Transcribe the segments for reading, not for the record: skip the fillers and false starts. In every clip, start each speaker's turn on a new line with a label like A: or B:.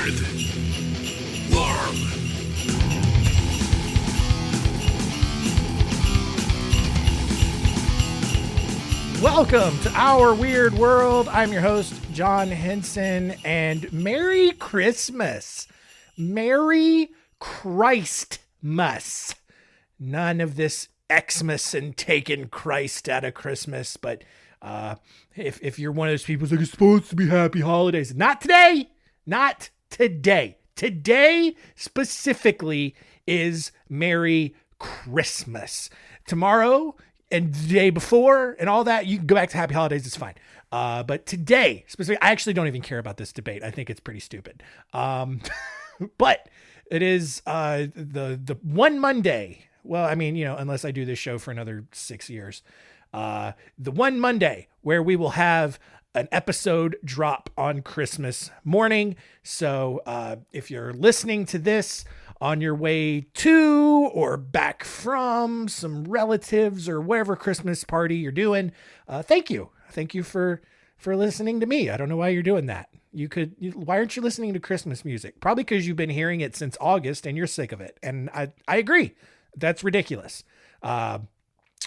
A: Weird World.
B: Welcome to Our Weird World. I'm your host, John Henson, and Merry Christmas. Merry Christmas. None of this Xmas and taking Christ out of Christmas, but if you're one of those people who's like, it's supposed to be happy holidays. Not today. Not today. Today specifically is Merry Christmas. Tomorrow and the day before and all that, you can go back to happy holidays. It's fine. But today specifically, I actually don't even care about this debate. I think it's pretty stupid. But it is the one Monday. Well, I mean, unless I do this show for another 6 years, the one Monday where we will have an episode drop on Christmas morning. So if you're listening to this on your way to or back from some relatives or whatever Christmas party you're doing, thank you. Thank you for listening to me. I don't know why you're doing that. Why aren't you listening to Christmas music? Probably because you've been hearing it since August and you're sick of it. And I agree. That's ridiculous. What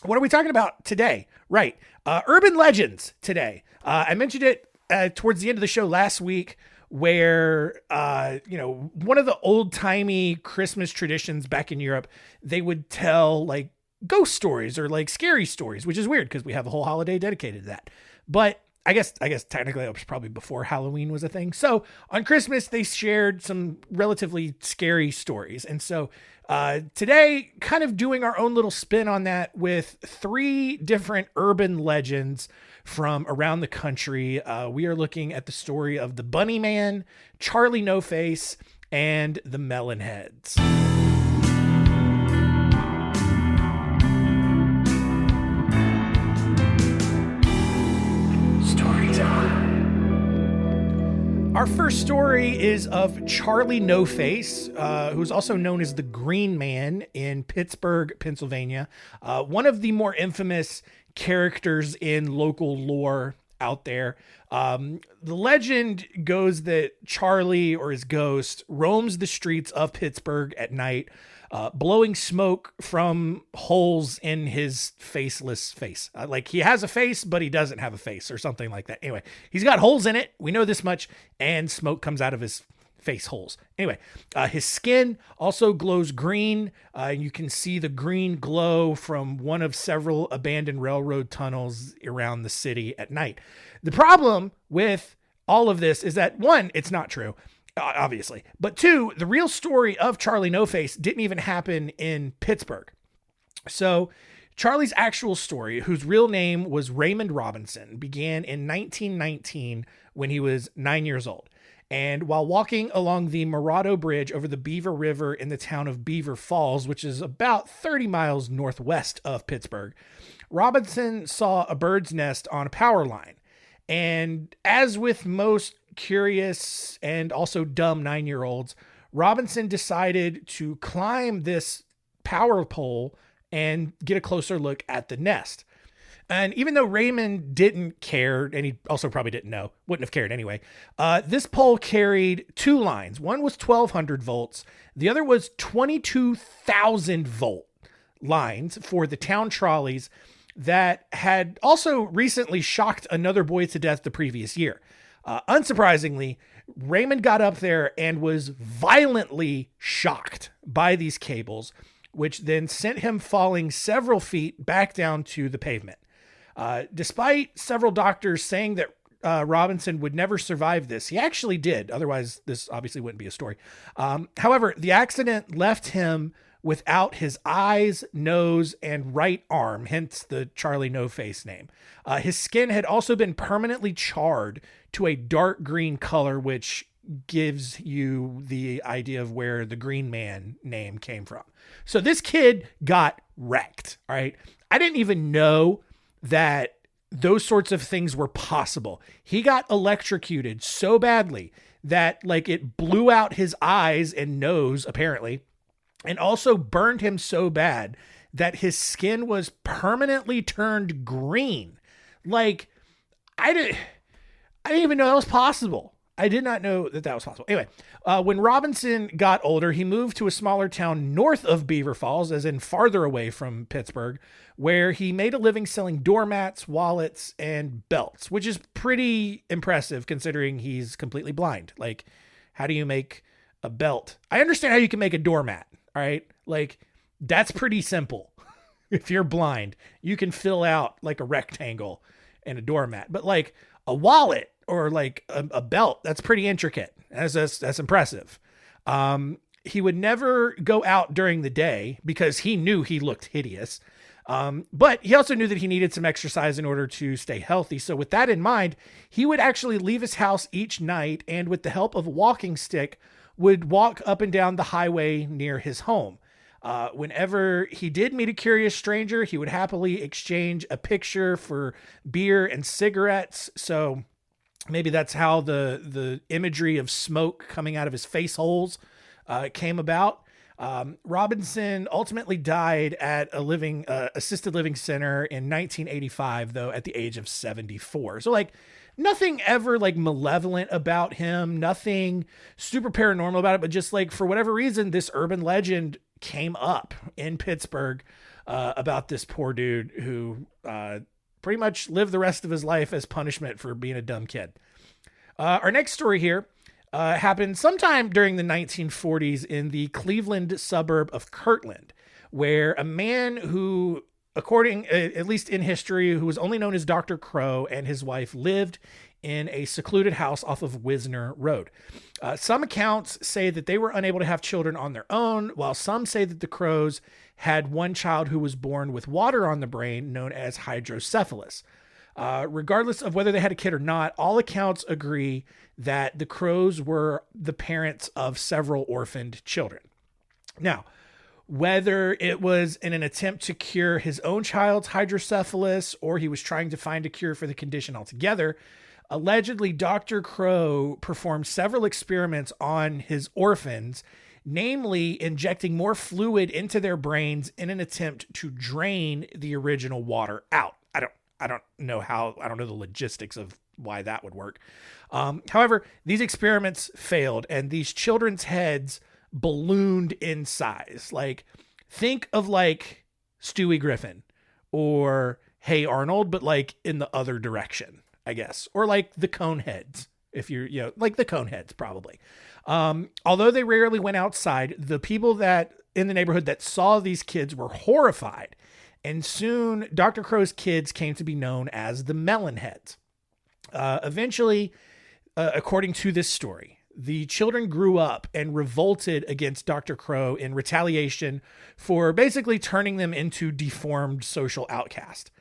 B: are we talking about today? Right. Urban legends today. I mentioned it towards the end of the show last week where, one of the old timey Christmas traditions back in Europe, they would tell like ghost stories or like scary stories, which is weird because we have a whole holiday dedicated to that. But I guess technically it was probably before Halloween was a thing. So on Christmas, they shared some relatively scary stories. And so today, kind of doing our own little spin on that with 3 different urban legends from around the country. We are looking at the story of the Bunny Man, Charlie No Face, and the Melonheads. Our first story is of Charlie No Face, who's also known as the Green Man in Pittsburgh, Pennsylvania. One of the more infamous characters in local lore out there. The legend goes that Charlie, or his ghost, roams the streets of Pittsburgh at night, blowing smoke from holes in his faceless face. Like he has a face, but he doesn't have a face or something like that. Anyway, he's got holes in it. We know this much, and smoke comes out of his face holes. Anyway, his skin also glows green. You can see the green glow from one of several abandoned railroad tunnels around the city at night. The problem with all of this is that, one, it's not true. Obviously. But 2, the real story of Charlie No Face didn't even happen in Pittsburgh. So Charlie's actual story, whose real name was Raymond Robinson, began in 1919 when he was 9 years old. And while walking along the Morado Bridge over the Beaver River in the town of Beaver Falls, which is about 30 miles northwest of Pittsburgh, Robinson saw a bird's nest on a power line. And as with most curious and also dumb 9-year-olds, Robinson decided to climb this power pole and get a closer look at the nest. And even though Raymond didn't care, and he also probably didn't know, wouldn't have cared anyway, this pole carried 2 lines. One was 1,200 volts. The other was 22,000 volt lines for the town trolleys that had also recently shocked another boy to death the previous year. Unsurprisingly, Raymond got up there and was violently shocked by these cables, which then sent him falling several feet back down to the pavement. Despite several doctors saying that Robinson would never survive this, he actually did. Otherwise, this obviously wouldn't be a story. However, the accident left him without his eyes, nose, and right arm, hence the Charlie No Face name. His skin had also been permanently charred to a dark green color, which gives you the idea of where the Green Man name came from. So this kid got wrecked. All right. I didn't even know that those sorts of things were possible. He got electrocuted so badly that like it blew out his eyes and nose, apparently, and also burned him so bad that his skin was permanently turned green. Like I didn't even know that was possible. I did not know that that was possible. Anyway, when Robinson got older, he moved to a smaller town north of Beaver Falls, as in farther away from Pittsburgh, where he made a living selling doormats, wallets, and belts, which is pretty impressive considering he's completely blind. Like, how do you make a belt? I understand how you can make a doormat. All right. Like, that's pretty simple. If you're blind, you can fill out like a rectangle and a doormat, but like a wallet or like a belt, that's pretty intricate. That's impressive. He would never go out during the day because he knew he looked hideous. But he also knew that he needed some exercise in order to stay healthy. So with that in mind, he would actually leave his house each night and with the help of a walking stick would walk up and down the highway near his home. Whenever he did meet a curious stranger, he would happily exchange a picture for beer and cigarettes. So maybe that's how the imagery of smoke coming out of his face holes came about. Robinson ultimately died at a assisted living center in 1985, though, at the age of 74. So like nothing ever like malevolent about him, nothing super paranormal about it, but just like for whatever reason, this urban legend came up in Pittsburgh about this poor dude who pretty much lived the rest of his life as punishment for being a dumb kid. Our next story here happened sometime during the 1940s in the Cleveland suburb of Kirtland, where a man who, according, at least in history, who was only known as Dr. Crow and his wife lived in a secluded house off of Wisner Road. Some accounts say that they were unable to have children on their own, while some say that the Crows had one child who was born with water on the brain known as hydrocephalus. Regardless of whether they had a kid or not, all accounts agree that the Crows were the parents of several orphaned children. Now, whether it was in an attempt to cure his own child's hydrocephalus or he was trying to find a cure for the condition altogether, allegedly Dr. Crow performed several experiments on his orphans, namely injecting more fluid into their brains in an attempt to drain the original water out. I don't know the logistics of why that would work. However, these experiments failed and these children's heads ballooned in size. Like, think of like Stewie Griffin or Hey Arnold, but like in the other direction, I guess, or like the Coneheads, if you're, like the Coneheads probably. Although they rarely went outside, the people that in the neighborhood that saw these kids were horrified. And soon Dr. Crow's kids came to be known as the Melonheads. Eventually, according to this story, the children grew up and revolted against Dr. Crow in retaliation for basically turning them into deformed social outcasts.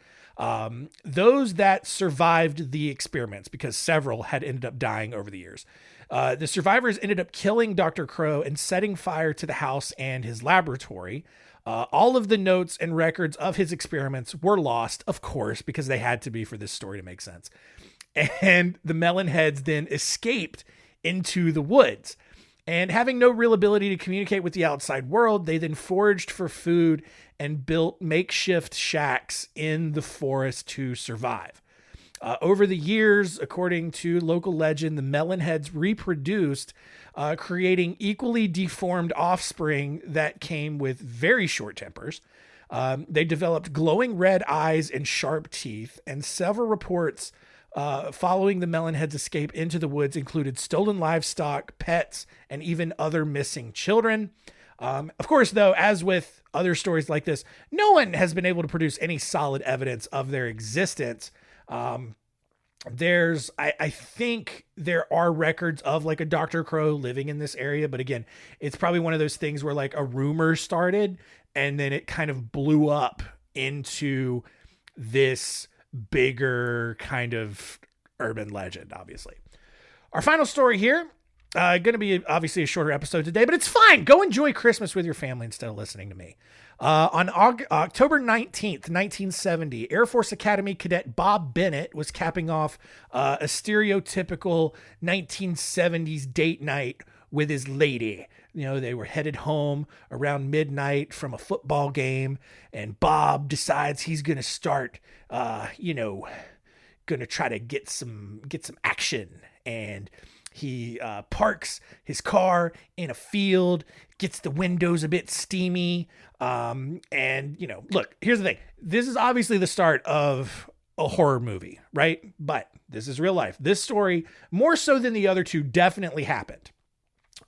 B: Those that survived the experiments, because several had ended up dying over the years, the survivors ended up killing Dr. Crow and setting fire to the house and his laboratory. All of the notes and records of his experiments were lost, of course, because they had to be for this story to make sense. And the Melonheads then escaped into the woods. And having no real ability to communicate with the outside world, they then foraged for food and built makeshift shacks in the forest to survive. Over the years, according to local legend, the Melonheads reproduced, creating equally deformed offspring that came with very short tempers. They developed glowing red eyes and sharp teeth, and several reports following the Melonheads' escape into the woods included stolen livestock, pets, and even other missing children. Of course, though, as with other stories like this, no one has been able to produce any solid evidence of their existence. I think there are records of like a Dr. Crow living in this area, but again, it's probably one of those things where like a rumor started and then it kind of blew up into this bigger kind of urban legend, obviously. Our final story here, going to be obviously a shorter episode today, but it's fine. Go enjoy Christmas with your family instead of listening to me. On October 19th, 1970, Air Force Academy cadet Bob Bennett was capping off a stereotypical 1970s date night with his lady. You know, they were headed home around midnight from a football game, and Bob decides he's going to start, going to try to get some action. And He parks his car in a field, gets the windows a bit steamy. And, you know, look, here's the thing. This is obviously the start of a horror movie, right? But this is real life. This story, more so than the other two, definitely happened.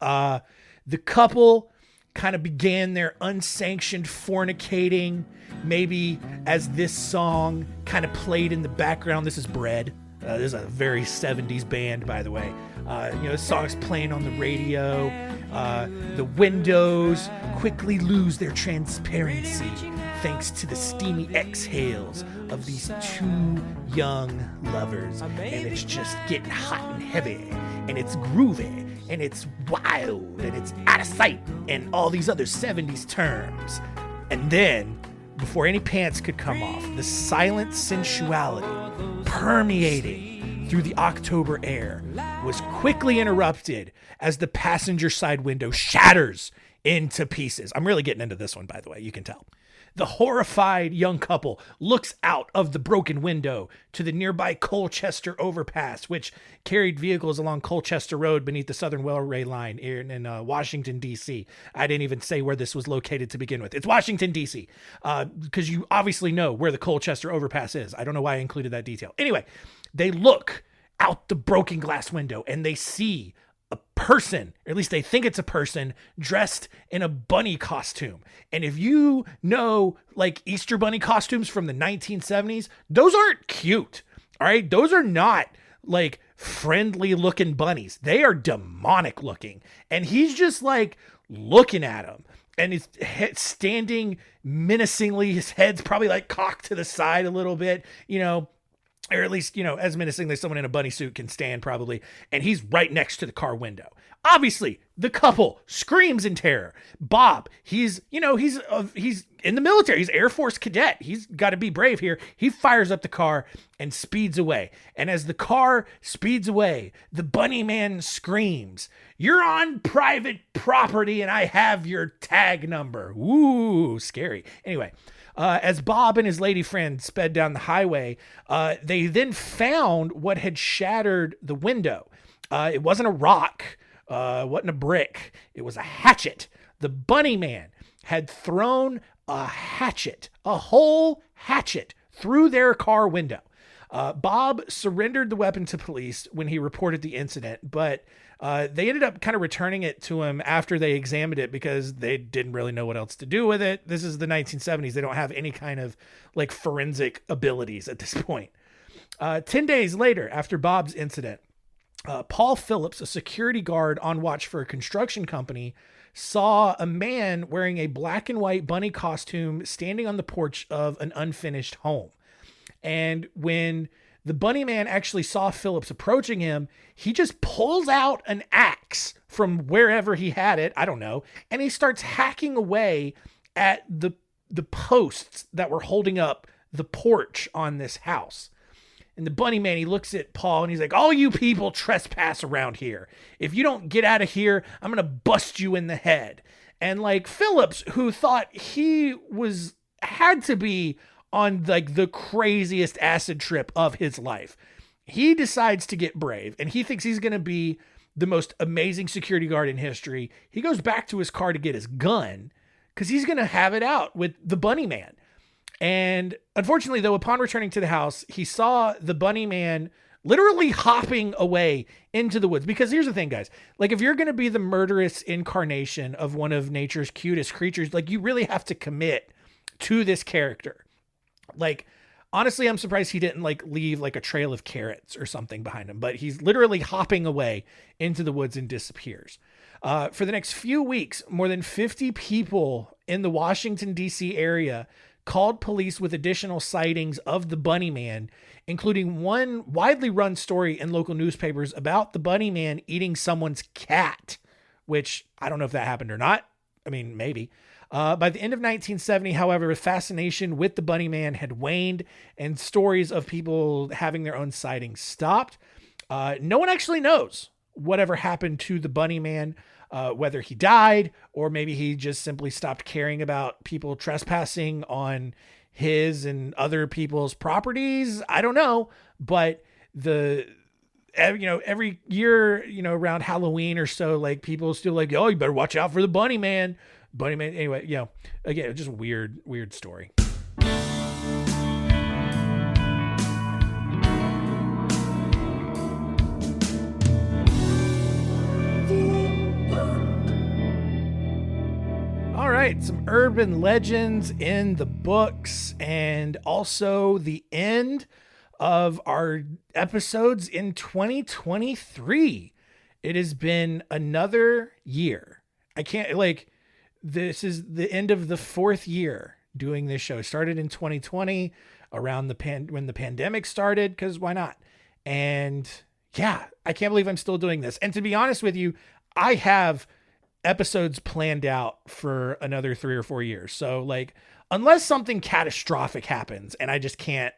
B: The couple kind of began their unsanctioned fornicating, maybe as this song kind of played in the background. This is Bread. This is a very 70s band, by the way. This song's playing on the radio. The windows quickly lose their transparency thanks to the steamy exhales of these two young lovers. And it's just getting hot and heavy, and it's groovy, and it's wild, and it's out of sight, and all these other 70s terms. And then, before any pants could come off, the silent sensuality permeating through the October air was quickly interrupted as the passenger side window shatters into pieces. I'm really getting into this one, by the way, you can tell. The horrified young couple looks out of the broken window to the nearby Colchester overpass, which carried vehicles along Colchester Road beneath the Southern Railway line in Washington, D.C. I didn't even say where this was located to begin with. It's Washington, D.C., because you obviously know where the Colchester overpass is. I don't know why I included that detail. Anyway, they look out the broken glass window and they see a person, or at least they think it's a person, dressed in a bunny costume. And if you know, like, Easter bunny costumes from the 1970s, those aren't cute. All right. Those are not like friendly looking bunnies. They are demonic looking. And he's just like looking at them, and he's standing menacingly. His head's probably like cocked to the side a little bit, or at least, as menacingly as someone in a bunny suit can stand probably. And he's right next to the car window. Obviously, the couple screams in terror. Bob, he's in the military. He's Air Force cadet. He's got to be brave here. He fires up the car and speeds away. And as the car speeds away, the bunny man screams, "You're on private property and I have your tag number." Ooh, scary. Anyway, as Bob and his lady friend sped down the highway, they then found what had shattered the window. It wasn't a rock. It wasn't a brick. It was a hatchet. The bunny man had thrown a whole hatchet through their car window. Bob surrendered the weapon to police when he reported the incident, but they ended up kind of returning it to him after they examined it because they didn't really know what else to do with it. This is the 1970s. They don't have any kind of like forensic abilities at this point. 10 days later, after Bob's incident, Paul Phillips, a security guard on watch for a construction company, saw a man wearing a black and white bunny costume standing on the porch of an unfinished home. And when the bunny man actually saw Phillips approaching him, he just pulls out an axe from wherever he had it, I don't know, and he starts hacking away at the posts that were holding up the porch on this house. And the bunny man, he looks at Paul and he's like, "All you people trespass around here. If you don't get out of here, I'm going to bust you in the head." And like Phillips, who thought he had to be on like the craziest acid trip of his life, he decides to get brave and he thinks he's going to be the most amazing security guard in history. He goes back to his car to get his gun because he's going to have it out with the bunny man. And unfortunately, though, upon returning to the house, he saw the bunny man literally hopping away into the woods. Because here's the thing, guys, like if you're going to be the murderous incarnation of one of nature's cutest creatures, like you really have to commit to this character. Like, honestly, I'm surprised he didn't like leave like a trail of carrots or something behind him, but he's literally hopping away into the woods and disappears. For the next few weeks, more than 50 people in the Washington, D.C. area called police with additional sightings of the bunny man, including one widely run story in local newspapers about the bunny man eating someone's cat, which I don't know if that happened or not. I mean, maybe. By the end of 1970, however, fascination with the bunny man had waned and stories of people having their own sightings stopped. No one actually knows whatever happened to the bunny man, whether he died or maybe he just simply stopped caring about people trespassing on his and other people's properties. I don't know, but every year, around Halloween or so, like people still like, oh, you better watch out for the bunny man. Bunny man. Anyway, again, just weird story. All right, some urban legends in the books, and also the end of our episodes in 2023. It has been another year. This is the end of the 4th year doing this show. It started in 2020 around when the pandemic started, because why not? And yeah, I can't believe I'm still doing this. And to be honest with you, I have episodes planned out for another 3 or 4 years. So like, unless something catastrophic happens and I just can't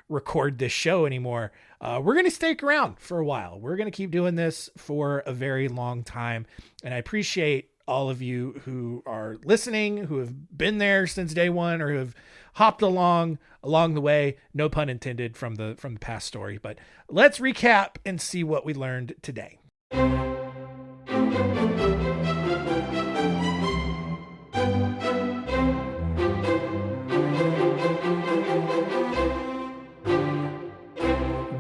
B: record this show anymore, we're going to stick around for a while. We're going to keep doing this for a very long time. And I appreciate all of you who are listening, who have been there since day one, or who have hopped along the way. No pun intended from the past story, but let's recap and see what we learned today.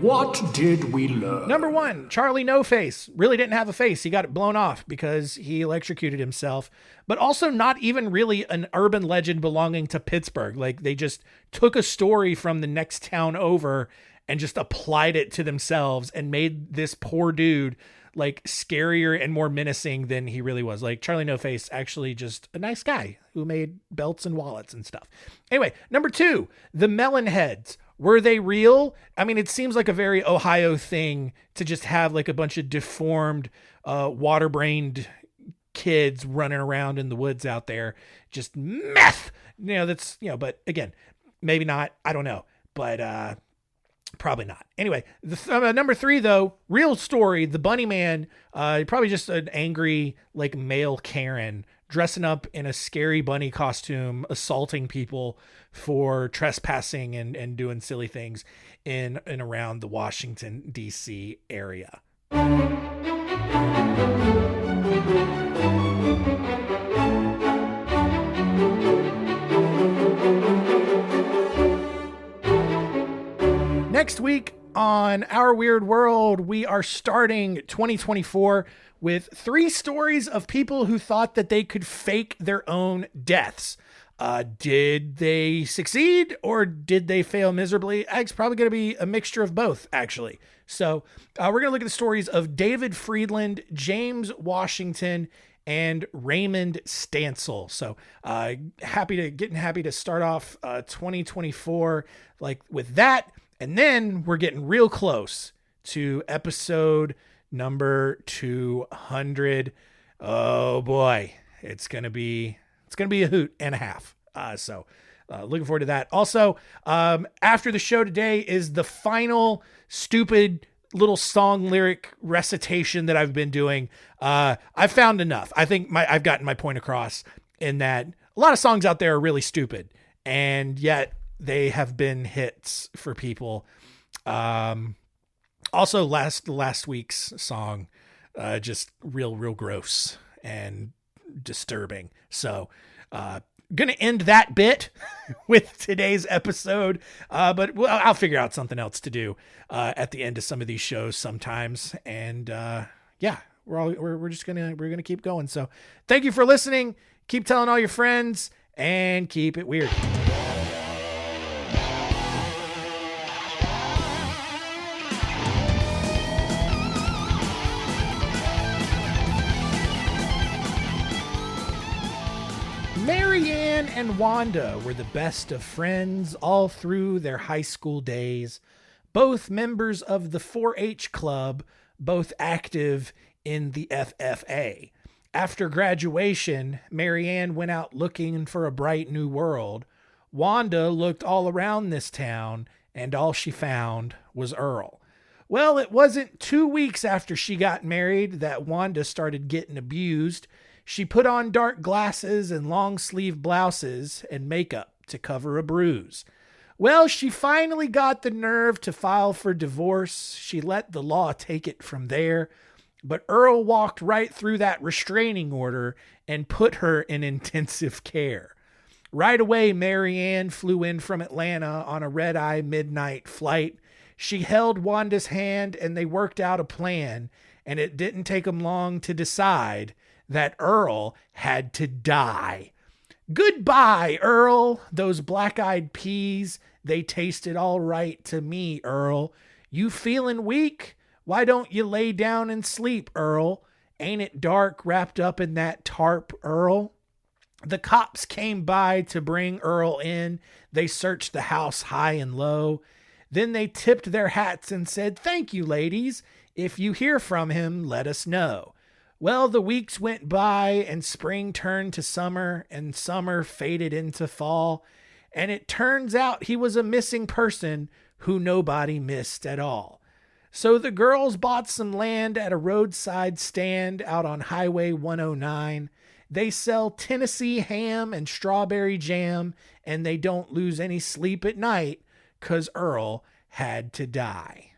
A: What did we learn?
B: Number 1, Charlie No Face really didn't have a face. He got it blown off because he electrocuted himself, but also not even really an urban legend belonging to Pittsburgh. Like, they just took a story from the next town over and just applied it to themselves and made this poor dude like scarier and more menacing than he really was. Like, Charlie No Face, actually just a nice guy who made belts and wallets and stuff. Anyway, number 2, the Melonheads. Were they real? I mean, it seems like a very Ohio thing to just have like a bunch of deformed, water-brained kids running around in the woods out there, just meth. But again, maybe not. I don't know, but probably not. Anyway, number 3 though, real story. The Bunny Man, probably just an angry like male Karen dressing up in a scary bunny costume, assaulting people for trespassing and doing silly things in and around the Washington, D.C. area. Next week on Our Weird World, we are starting 2024 with 3 stories of people who thought that they could fake their own deaths. Did they succeed or did they fail miserably? It's probably going to be a mixture of both, actually. So we're going to look at the stories of David Friedland, James Washington, and Raymond Stansel. So happy to start off 2024 like with that. And then we're getting real close to episode number 200. Oh boy, it's gonna be a hoot and a half. So looking forward to that. Also, after the show today is the final stupid little song lyric recitation that I've been doing. I've found enough. I think I've gotten my point across in that a lot of songs out there are really stupid, and yet they have been hits for people. Also last week's song, just real gross and disturbing. So, gonna end that bit with today's episode. But I'll figure out something else to do, at the end of some of these shows sometimes. And, yeah, we're gonna keep going. So thank you for listening. Keep telling all your friends and keep it weird. Marianne and Wanda were the best of friends all through their high school days, both members of the 4-H club, both active in the FFA. After graduation, Marianne went out looking for a bright new world. Wanda looked all around this town, and all she found was Earl. Well, it wasn't 2 weeks after she got married that Wanda started getting abused. She put on dark glasses and long sleeve blouses and makeup to cover a bruise. Well, she finally got the nerve to file for divorce. She let the law take it from there. But Earl walked right through that restraining order and put her in intensive care. Right away, Mary Ann flew in from Atlanta on a red-eye midnight flight. She held Wanda's hand and they worked out a plan, and it didn't take them long to decide that Earl had to die. Goodbye, Earl. Those black-eyed peas, they tasted all right to me, Earl. You feeling weak? Why don't you lay down and sleep, Earl? Ain't it dark wrapped up in that tarp, Earl? The cops came by to bring Earl in. They searched the house high and low. Then they tipped their hats and said, "Thank you, ladies. If you hear from him, let us know." Well, the weeks went by and spring turned to summer and summer faded into fall. And it turns out he was a missing person who nobody missed at all. So the girls bought some land at a roadside stand out on Highway 109. They sell Tennessee ham and strawberry jam, and they don't lose any sleep at night 'cause Earl had to die.